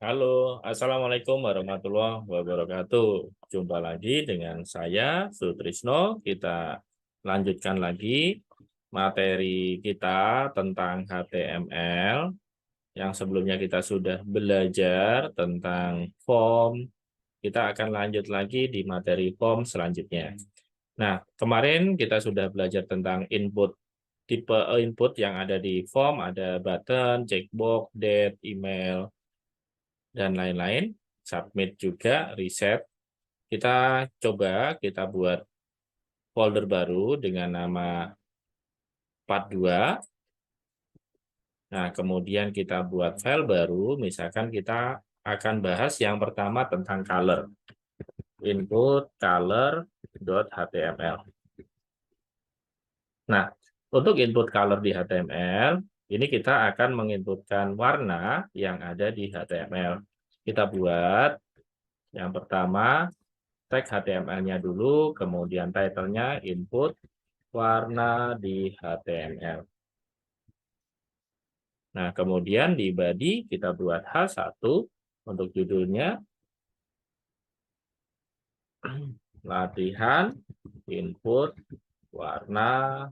Halo, Assalamualaikum warahmatullahi wabarakatuh. Jumpa lagi dengan saya, Sutrisno. Kita lanjutkan lagi materi kita tentang HTML. Yang sebelumnya kita sudah belajar tentang form. Kita akan lanjut lagi di materi form selanjutnya. Nah, kemarin kita sudah belajar tentang input. Tipe input yang ada di form ada button, checkbox, date, email, dan lain-lain. Submit juga, reset. Kita coba kita buat folder baru dengan nama part 2. Nah, kemudian kita buat file baru, misalkan kita akan bahas yang pertama tentang color. Input color.html. Nah, untuk input color di HTML, ini kita akan menginputkan warna yang ada di HTML. Kita buat yang pertama tag HTML-nya dulu, kemudian title-nya input warna di HTML. Nah, kemudian di body kita buat H1 untuk judulnya latihan input warna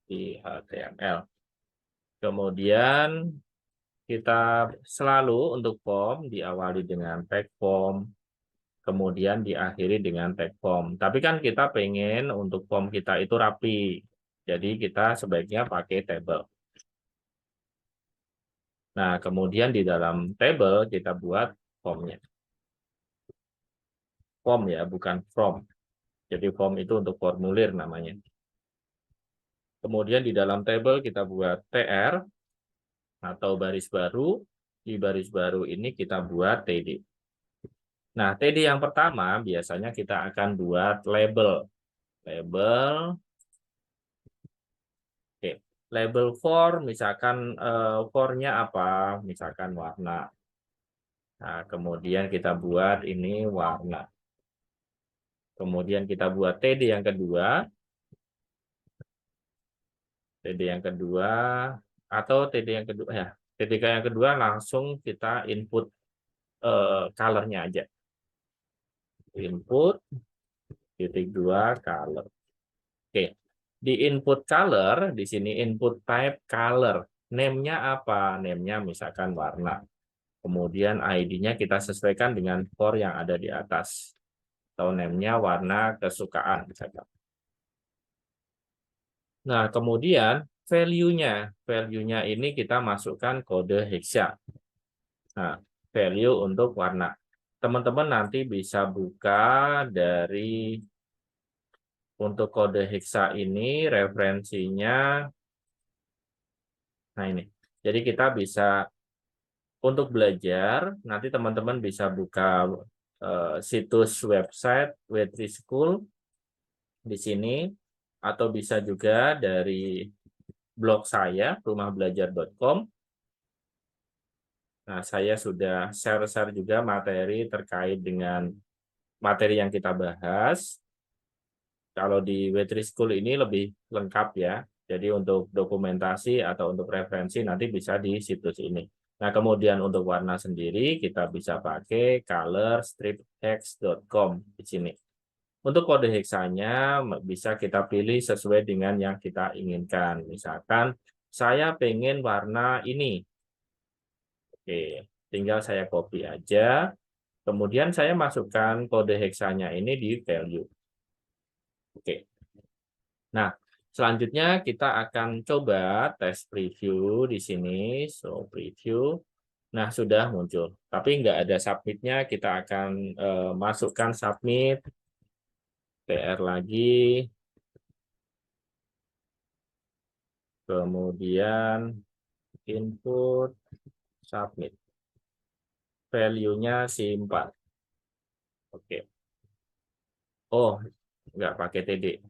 di HTML. Kemudian kita selalu untuk form diawali dengan tag form, kemudian diakhiri dengan tag form. Tapi kan kita pengen untuk form kita itu rapi, jadi kita sebaiknya pakai table. Nah, kemudian di dalam table kita buat formnya. Form ya, bukan from. Jadi form itu untuk formulir namanya. Kemudian di dalam table kita buat TR atau baris baru. Di baris baru ini kita buat TD. Nah, TD yang pertama biasanya kita akan buat label. Label. Oke. Label for, misalkan for-nya apa? Misalkan warna. Nah, kemudian kita buat ini warna. Kemudian kita buat TD yang kedua. TD yang kedua atau TD yang kedua ya. TDK yang kedua langsung kita input color-nya aja. Input titik 2 color. Oke. Di input color, di sini input type color. Name-nya apa? Name-nya misalkan warna. Kemudian ID-nya kita sesuaikan dengan for yang ada di atas. Atau name-nya warna kesukaan misalkan. Nah, kemudian value-nya. Value-nya ini kita masukkan kode hexa. Nah, value untuk warna. Teman-teman nanti bisa buka dari untuk kode hexa ini referensinya. Nah, ini. Jadi kita bisa untuk belajar, nanti teman-teman bisa buka situs website Wetri School di sini, atau bisa juga dari blog saya, rumahbelajar.com. Nah, saya sudah share-share juga materi terkait dengan materi yang kita bahas. Kalau di Wetri School ini lebih lengkap ya. Jadi untuk dokumentasi atau untuk referensi nanti bisa di situs ini. Nah, kemudian untuk warna sendiri kita bisa pakai colorstriphex.com di sini. Untuk kode heksanya bisa kita pilih sesuai dengan yang kita inginkan. Misalkan saya pengen warna ini. Oke, tinggal saya copy aja. Kemudian saya masukkan kode heksanya ini di value. Oke. Nah, selanjutnya kita akan coba tes preview di sini. So, preview. Nah, sudah muncul. Tapi nggak ada submit-nya. Kita akan masukkan submit. TR lagi. Kemudian input, submit. Value-nya simpan. Oke. Oh, nggak pakai TD.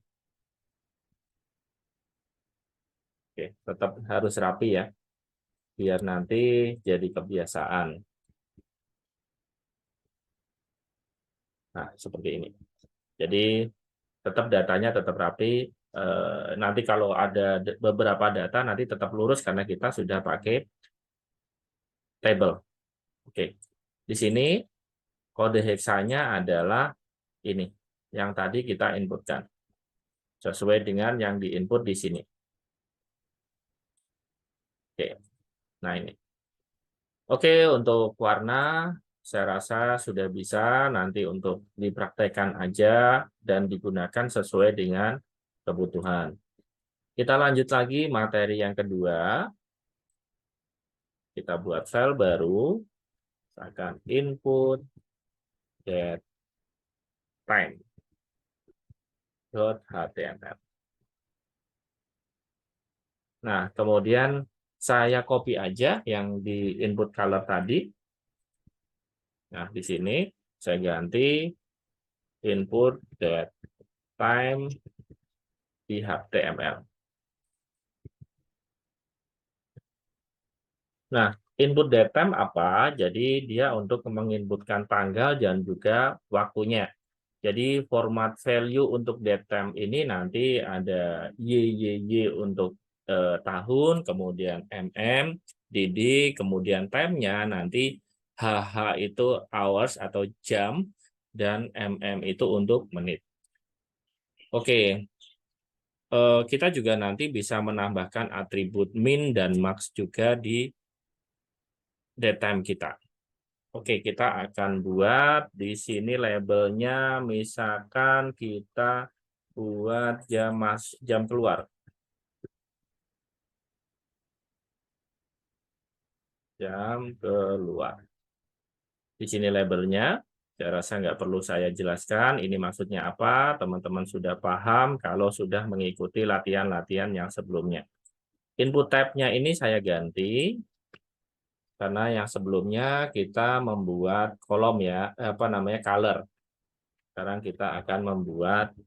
Oke, tetap harus rapi ya. Biar nanti jadi kebiasaan. Nah, seperti ini. Jadi tetap datanya tetap rapi. Nanti kalau ada beberapa data nanti tetap lurus karena kita sudah pakai table. Oke, di sini kode heksanya adalah ini, yang tadi kita inputkan, sesuai dengan yang diinput di sini. Oke, nah ini. Oke, untuk warna saya rasa sudah bisa nanti untuk dipraktekkan aja dan digunakan sesuai dengan kebutuhan. Kita lanjut lagi materi yang kedua. Kita buat file baru, misalkan input get time.html. Nah, kemudian saya copy aja yang di input color tadi. Nah, di sini saya ganti input get time di HTML. Nah, input datetime apa? Jadi dia untuk menginputkan tanggal dan juga waktunya. Jadi format value untuk datetime ini nanti ada YYY untuk tahun, kemudian MM, DD, kemudian time-nya nanti HH itu hours atau jam, dan MM itu untuk menit. Oke, kita juga nanti bisa menambahkan atribut min dan max juga di datetime kita. Oke, kita akan buat di sini labelnya, misalkan kita buat jam keluar. Jam keluar. Di sini labelnya, saya rasa nggak perlu saya jelaskan ini maksudnya apa, teman-teman sudah paham kalau sudah mengikuti latihan-latihan yang sebelumnya. Input type-nya ini saya ganti, karena yang sebelumnya kita membuat kolom ya, apa namanya, color. Sekarang kita akan membuat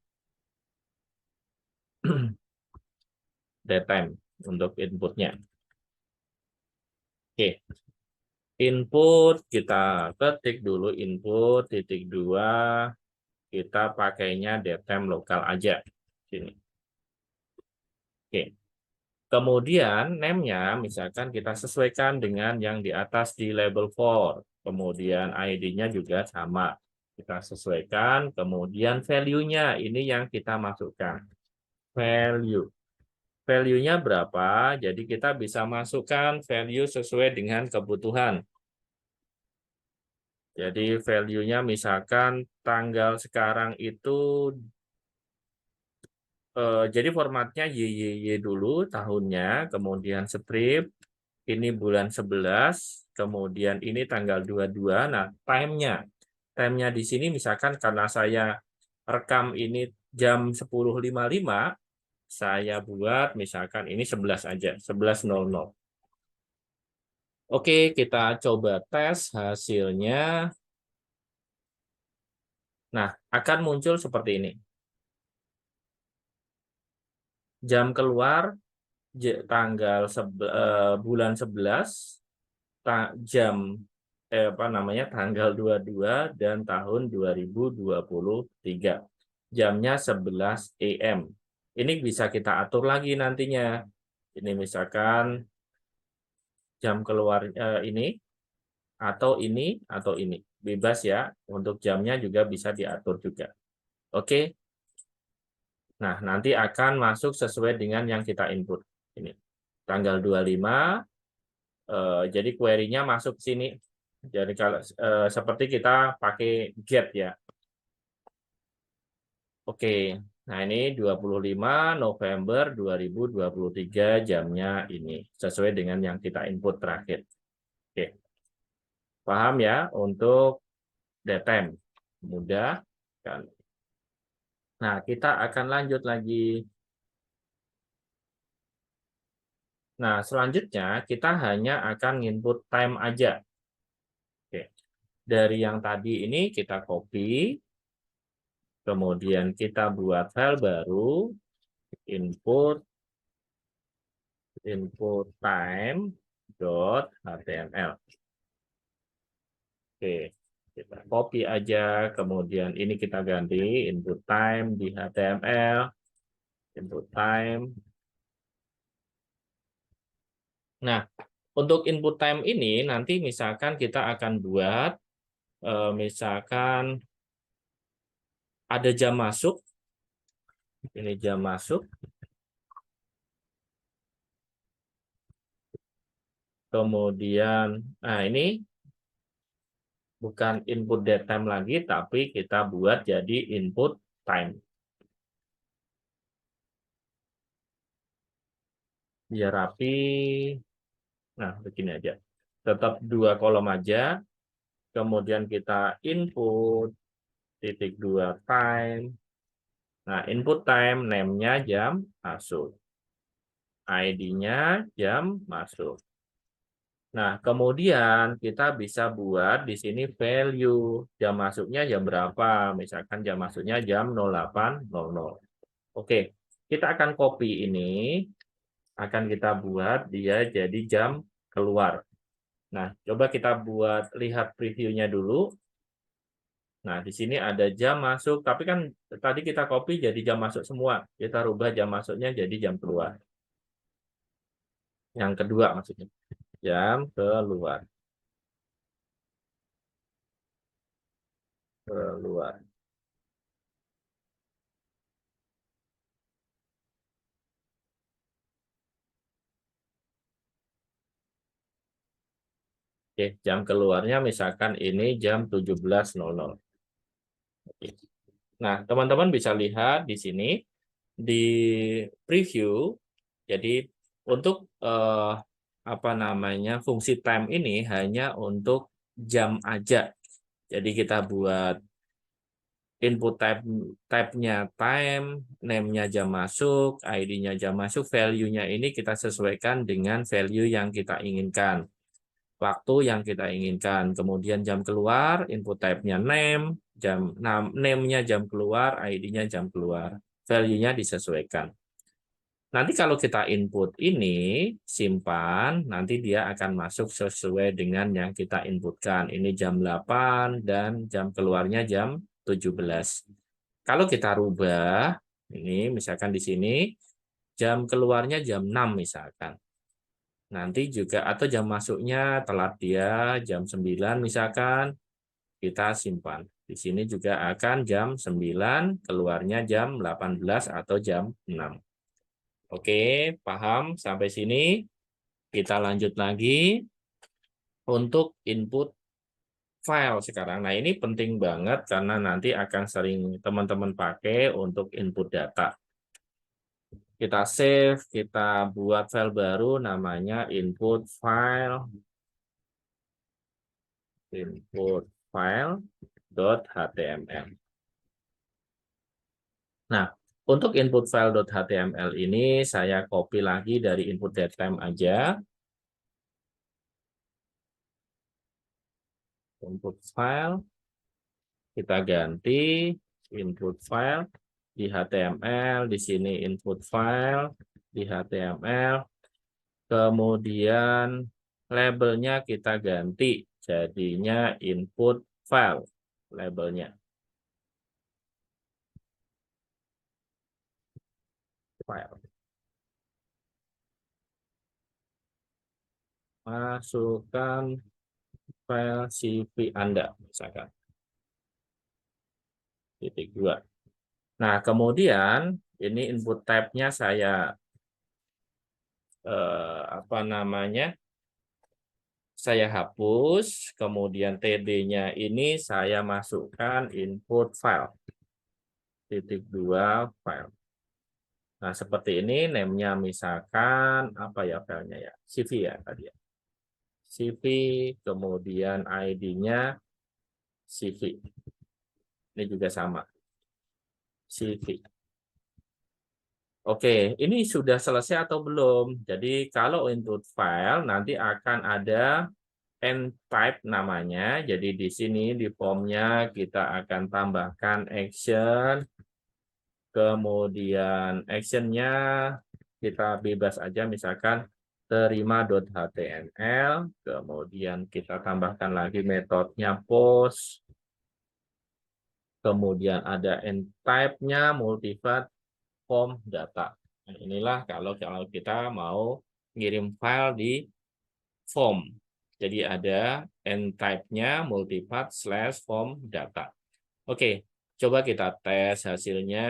datetime untuk inputnya. Oke, input kita ketik dulu input titik 2, kita pakainya datetime lokal aja sini. Oke, kemudian name-nya misalkan kita sesuaikan dengan yang di atas di label for, kemudian ID-nya juga sama kita sesuaikan, kemudian value-nya ini yang kita masukkan, value-nya berapa, jadi kita bisa masukkan value sesuai dengan kebutuhan. Jadi value-nya misalkan tanggal sekarang itu, jadi formatnya YYY dulu tahunnya, kemudian strip, ini bulan 11, kemudian ini tanggal 22. Nah, time-nya. Time-nya di sini misalkan karena saya rekam ini jam 10.55, saya buat misalkan ini 11 aja, 11.00. Oke, kita coba tes hasilnya. Nah, akan muncul seperti ini. Jam keluar tanggal bulan 11, jam apa namanya, tanggal 22 dan tahun 2023. Jamnya 11 AM. Ini bisa kita atur lagi nantinya. Ini misalkan jam keluar ini atau ini atau ini. Bebas ya, untuk jamnya juga bisa diatur juga. Oke. Nah, nanti akan masuk sesuai dengan yang kita input. Ini tanggal 25, jadi query-nya masuk sini. Jadi kalau seperti kita pakai get ya. Oke. Nah, ini 25 November 2023 jamnya ini sesuai dengan yang kita input terakhir. Oke. Paham ya untuk datetime. Mudah kan. Nah, kita akan lanjut lagi. Nah, selanjutnya kita hanya akan input time aja. Oke. Dari yang tadi ini kita copy, kemudian kita buat file baru, input time.html. Oke, kita copy aja, kemudian ini kita ganti input time di HTML, input time. Nah, Untuk input time ini nanti misalkan kita akan buat misalkan ada jam masuk, ini jam masuk, kemudian nah ini bukan input date time lagi, tapi kita buat jadi input time. Biar rapi. Nah, begini aja. Tetap 2 kolom aja. Kemudian kita input titik 2 time. Nah, input time name-nya jam masuk. ID-nya jam masuk. Nah, kemudian kita bisa buat di sini value jam masuknya jam berapa. Misalkan jam masuknya jam 08.00. Oke, kita akan copy ini, akan kita buat dia jadi jam keluar. Nah, coba kita buat lihat previewnya dulu. Nah, di sini ada jam masuk, tapi kan tadi kita copy jadi jam masuk semua. Kita rubah jam masuknya jadi jam keluar. Yang kedua maksudnya, jam keluar. Keluar. Oke, jam keluarnya misalkan ini jam 17.00. Oke. Nah, teman-teman bisa lihat di sini di preview. Jadi untuk apa namanya fungsi time ini hanya untuk jam aja. Jadi kita buat input type-nya time, name-nya jam masuk, ID-nya jam masuk, value-nya ini kita sesuaikan dengan value yang kita inginkan. Waktu yang kita inginkan. Kemudian jam keluar, input type-nya name, name-nya jam keluar, ID-nya jam keluar. Value-nya disesuaikan. Nanti kalau kita input ini, simpan, nanti dia akan masuk sesuai dengan yang kita inputkan. Ini jam 8 dan jam keluarnya jam 17. Kalau kita rubah, ini misalkan di sini, jam keluarnya jam 6 misalkan. Nanti juga, atau jam masuknya telat dia jam 9 misalkan, kita simpan. Di sini juga akan jam 9, keluarnya jam 18 atau jam 6. Oke, paham sampai sini? Kita lanjut lagi untuk input file sekarang. Nah, ini penting banget karena nanti akan sering teman-teman pakai untuk input data. Kita save, kita buat file baru namanya input file.html. Nah, untuk input file.html ini saya copy lagi dari input datetime aja. Input file, kita ganti input file di HTML, di sini input file di HTML, kemudian labelnya kita ganti jadinya input file labelnya. File. Masukkan file CV Anda misalkan. Titik 2. Nah, kemudian ini input type-nya saya apa namanya? Saya hapus, kemudian TD-nya ini saya masukkan input file. Titik 2 file. Nah, seperti ini name-nya misalkan apa ya filenya ya? CV ya tadi ya. CV, kemudian ID-nya CV. Ini juga sama. CV. Oke, ini sudah selesai atau belum? Jadi kalau input file nanti akan ada end type namanya. Jadi di sini di formnya kita akan tambahkan action. Kemudian actionnya kita bebas aja misalkan terima.html. Kemudian kita tambahkan lagi metodenya post. Kemudian ada end type-nya multivat form data. Nah, inilah kalau kita mau ngirim file di form. Jadi ada n-type-nya multipath / form data. Oke, coba kita tes hasilnya.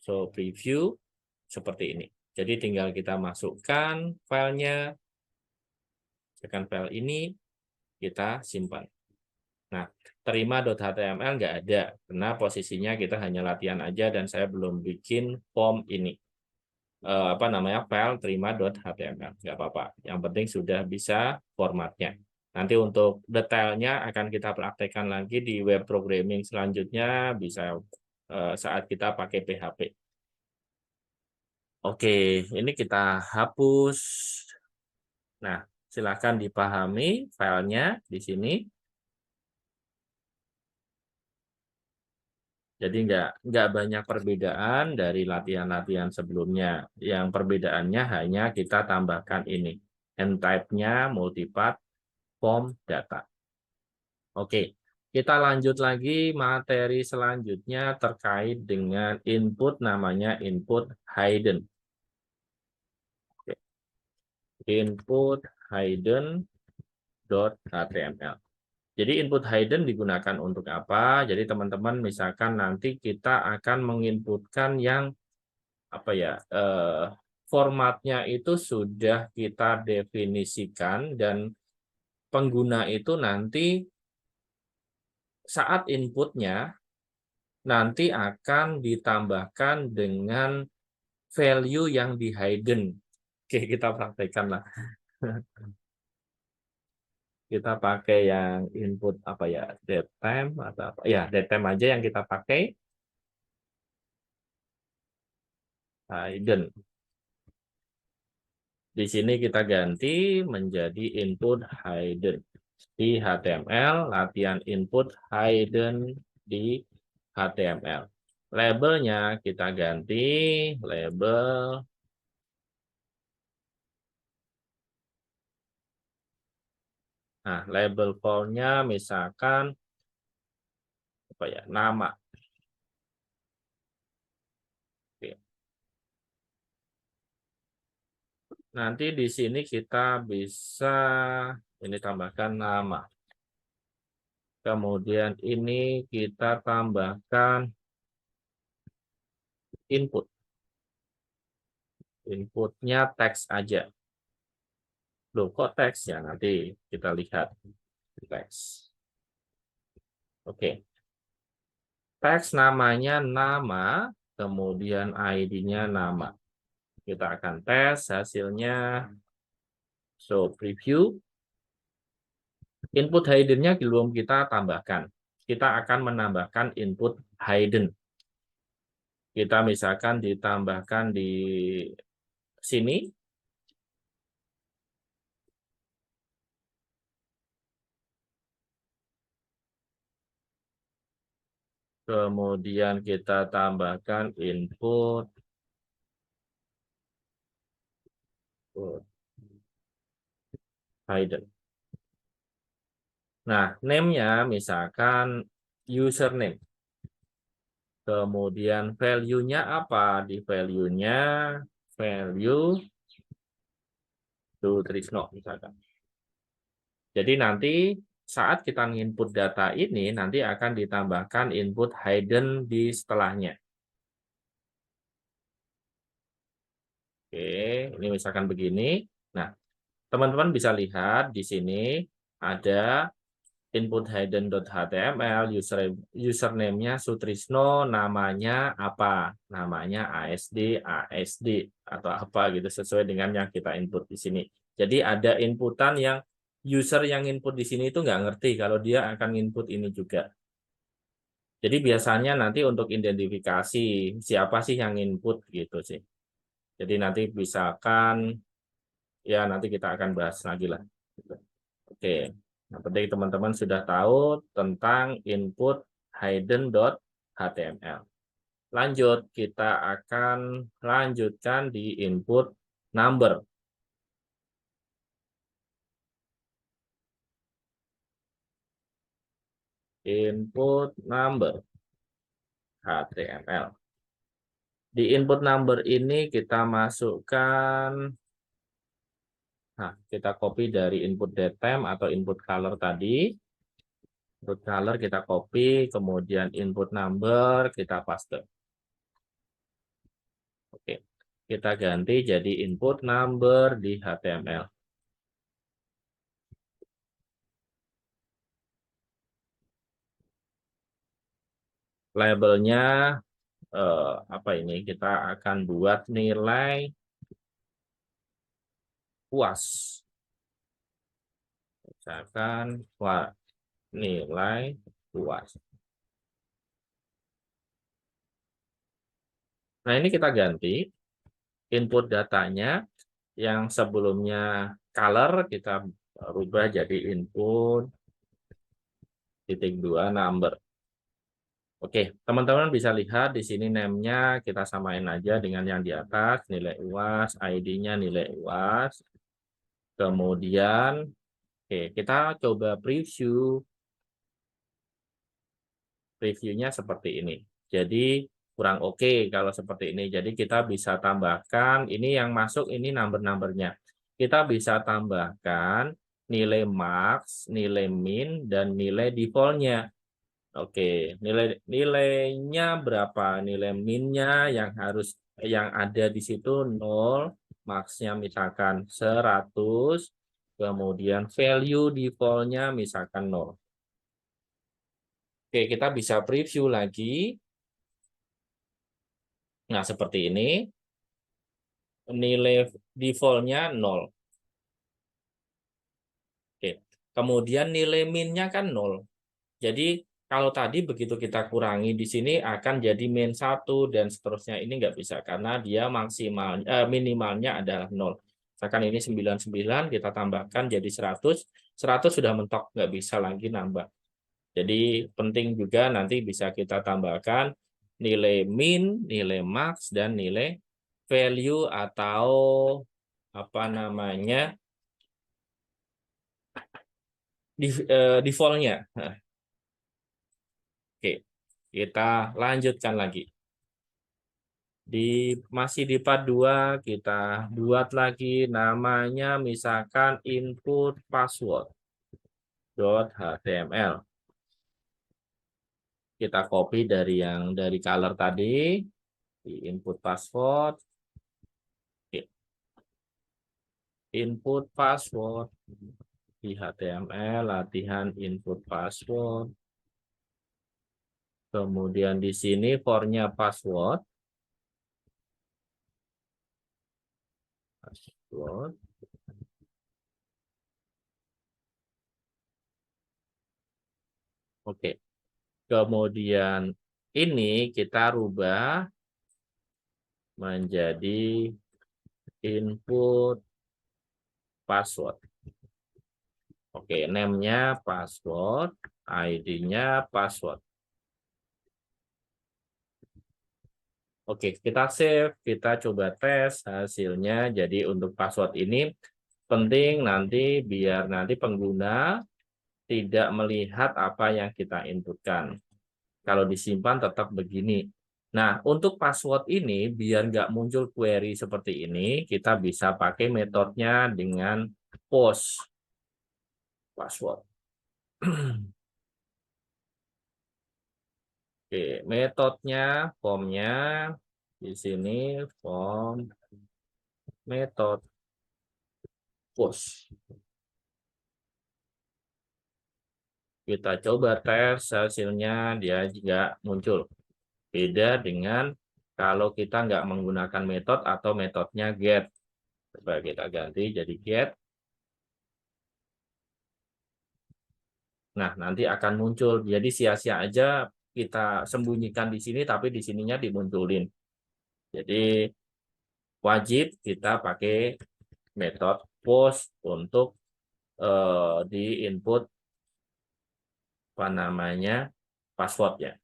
So, preview seperti ini. Jadi tinggal kita masukkan filenya, tekan file ini, kita simpan. Nah, terima.html nggak ada, karena posisinya kita hanya latihan aja dan saya belum bikin form ini. File terima.html, nggak apa-apa. Yang penting sudah bisa formatnya. Nanti untuk detailnya akan kita praktekkan lagi di web programming selanjutnya, bisa saat kita pakai PHP. Oke, ini kita hapus. Nah, silakan dipahami filenya di sini. Jadi nggak banyak perbedaan dari latihan-latihan sebelumnya. Yang perbedaannya hanya kita tambahkan ini. N-type-nya multipath form data. Oke, kita lanjut lagi materi selanjutnya terkait dengan input, namanya input hidden. Oke. Input hidden.html. Jadi input hidden digunakan untuk apa? Jadi teman-teman misalkan nanti kita akan menginputkan yang formatnya itu sudah kita definisikan dan pengguna itu nanti saat inputnya nanti akan ditambahkan dengan value yang di hidden. Oke, kita praktekkan lah. Kita pakai yang input datetime atau apa? Ya, datetime aja yang kita pakai. Hidden. Di sini kita ganti menjadi input hidden. Di HTML, latihan input hidden di HTML. Labelnya kita ganti, label. Nah, label formnya misalkan nama. Oke. Nanti di sini kita bisa ini tambahkan nama. Kemudian ini kita tambahkan input. Inputnya teks aja. Loh, kok teks ya? Nanti kita lihat teks. Oke. Teks namanya nama, kemudian ID-nya nama. Kita akan tes hasilnya. So, preview. Input hidden-nya belum kita tambahkan. Kita akan menambahkan input hidden. Kita misalkan ditambahkan di sini. Kemudian kita tambahkan input hidden. Nah, name-nya misalkan username. Kemudian value-nya apa? Di value-nya value Sutrisno misalkan. Jadi nanti saat kita input data ini nanti akan ditambahkan input hidden di setelahnya. Oke, ini misalkan begini. Nah, teman-teman bisa lihat di sini ada input hidden.html, username-nya Sutrisno, namanya apa? Namanya ASD atau apa gitu sesuai dengan yang kita input di sini. Jadi ada inputan yang user yang input di sini itu nggak ngerti kalau dia akan input ini juga. Jadi biasanya nanti untuk identifikasi siapa sih yang input gitu sih. Jadi nanti misalkan ya nanti kita akan bahas lagi lah. Oke. Yang penting teman-teman sudah tahu tentang input hidden.html. Lanjut, kita akan lanjutkan di input number. Input number HTML. Di input number ini kita masukkan Nah, kita copy dari input datetime atau input color tadi. Input color kita copy, kemudian input number kita paste. Oke, kita ganti jadi input number di HTML. Labelnya apa ini? Kita akan buat nilai puas. Misalkan nilai puas. Nah, ini kita ganti input datanya yang sebelumnya color kita rubah jadi input titik 2 number. Oke, teman-teman bisa lihat di sini name-nya kita samain aja dengan yang di atas, nilai UAS, ID-nya nilai UAS. Kemudian, oke, kita coba preview. Previewnya seperti ini. Jadi kurang oke kalau seperti ini. Jadi kita bisa tambahkan, ini yang masuk ini number-numbernya. Kita bisa tambahkan nilai max, nilai min, dan nilai default-nya. Oke, nilainya berapa? Nilai minnya yang ada di situ 0, max-nya misalkan 100, kemudian value default-nya misalkan 0. Oke, kita bisa preview lagi. Nah, seperti ini. Nilai default-nya 0. Oke. Kemudian nilai min-nya kan 0. Jadi kalau tadi begitu kita kurangi di sini akan jadi min 1 dan seterusnya, ini nggak bisa karena dia minimalnya adalah 0. Misalkan ini 99 kita tambahkan jadi 100, 100 sudah mentok, nggak bisa lagi nambah. Jadi penting juga nanti bisa kita tambahkan nilai min, nilai max, dan nilai value atau apa namanya default-nya. Nah, oke, kita lanjutkan lagi. Masih di part 2 kita buat lagi namanya misalkan input password.html. Kita copy dari color tadi di input password. Oke. Input password di HTML, latihan input password. Kemudian di sini for-nya password. Oke. Kemudian ini kita rubah menjadi input password. Oke, name-nya password, ID-nya password. Oke, kita save, kita coba tes hasilnya. Jadi untuk password ini penting nanti biar nanti pengguna tidak melihat apa yang kita inputkan. Kalau disimpan tetap begini. Nah, untuk password ini biar nggak muncul query seperti ini, kita bisa pakai metodenya dengan post password. Oke, metodenya, formnya di sini form metode post. Kita coba tes hasilnya, dia juga muncul. Beda dengan kalau kita nggak menggunakan metode atau metodenya get. Coba kita ganti jadi get. Nah, nanti akan muncul. Jadi sia-sia aja kita sembunyikan di sini, tapi di sininya dimunculin. Jadi wajib kita pakai metode post untuk di input apa namanya passwordnya.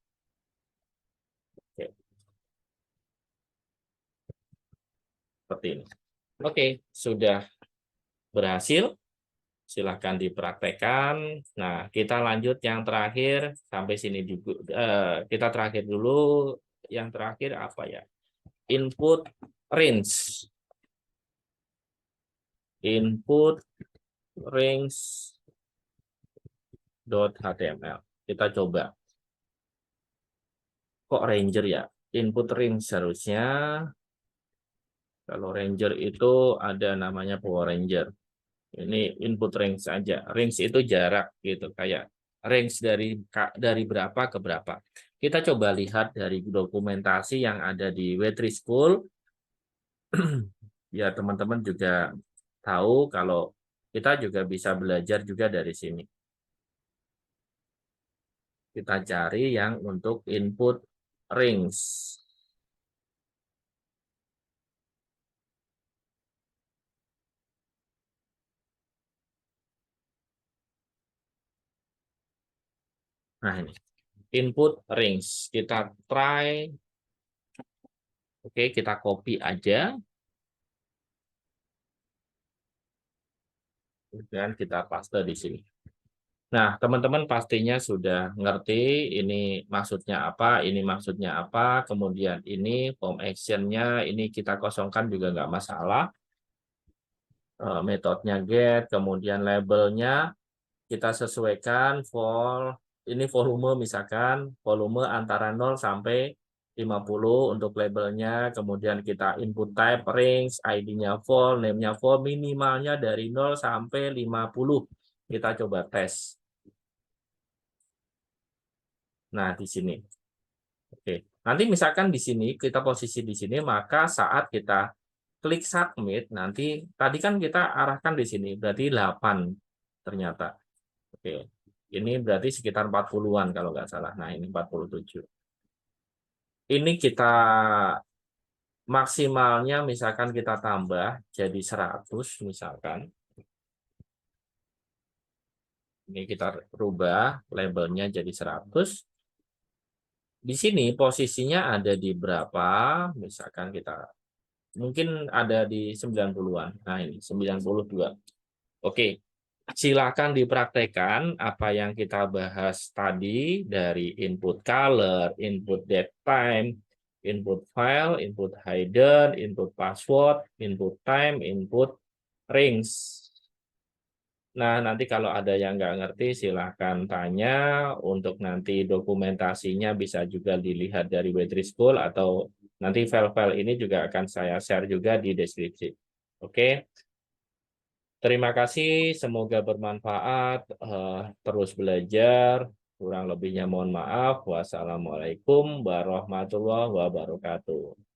Oke, seperti ini. Oke, sudah berhasil. Silahkan dipraktekkan. Nah, kita lanjut yang terakhir sampai sini juga. Kita terakhir dulu. Yang terakhir apa ya? Input range. input range.html. Kita coba. Kok ranger ya? Input range harusnya. Kalau ranger itu ada namanya Power Ranger. Ini input range saja. Range itu jarak gitu, kayak range dari berapa ke berapa. Kita coba lihat dari dokumentasi yang ada di W3 School. Ya, teman-teman juga tahu kalau kita juga bisa belajar juga dari sini. Kita cari yang untuk input range. Nah, ini input range. Kita try. Oke, kita copy aja. Dan kita paste di sini. Nah, teman-teman pastinya sudah ngerti ini maksudnya apa, ini maksudnya apa, kemudian ini form action-nya, ini kita kosongkan juga nggak masalah. Metodenya get, kemudian labelnya kita sesuaikan ini volume misalkan, volume antara 0 sampai 50 untuk labelnya, kemudian kita input type range, ID-nya full, name-nya full, minimalnya dari 0 sampai 50. Kita coba tes. Nah, di sini. Oke. Nanti misalkan di sini, kita posisi di sini, maka saat kita klik submit, nanti tadi kan kita arahkan di sini, berarti 8 ternyata. Oke. Ini berarti sekitar 40-an kalau nggak salah. Nah, ini 47. Ini kita maksimalnya misalkan kita tambah jadi 100 misalkan. Ini kita rubah labelnya jadi 100. Di sini posisinya ada di berapa? Misalkan kita mungkin ada di 90-an. Nah, ini 92. Oke. Silakan dipraktekkan apa yang kita bahas tadi dari input color, input date time, input file, input hidden, input password, input time, input range. Nah, nanti kalau ada yang nggak ngerti, silahkan tanya. Untuk nanti dokumentasinya bisa juga dilihat dari W3 School atau nanti file-file ini juga akan saya share juga di deskripsi. Oke, terima kasih. Semoga bermanfaat. Terus belajar. Kurang lebihnya mohon maaf. Wassalamualaikum warahmatullahi wabarakatuh.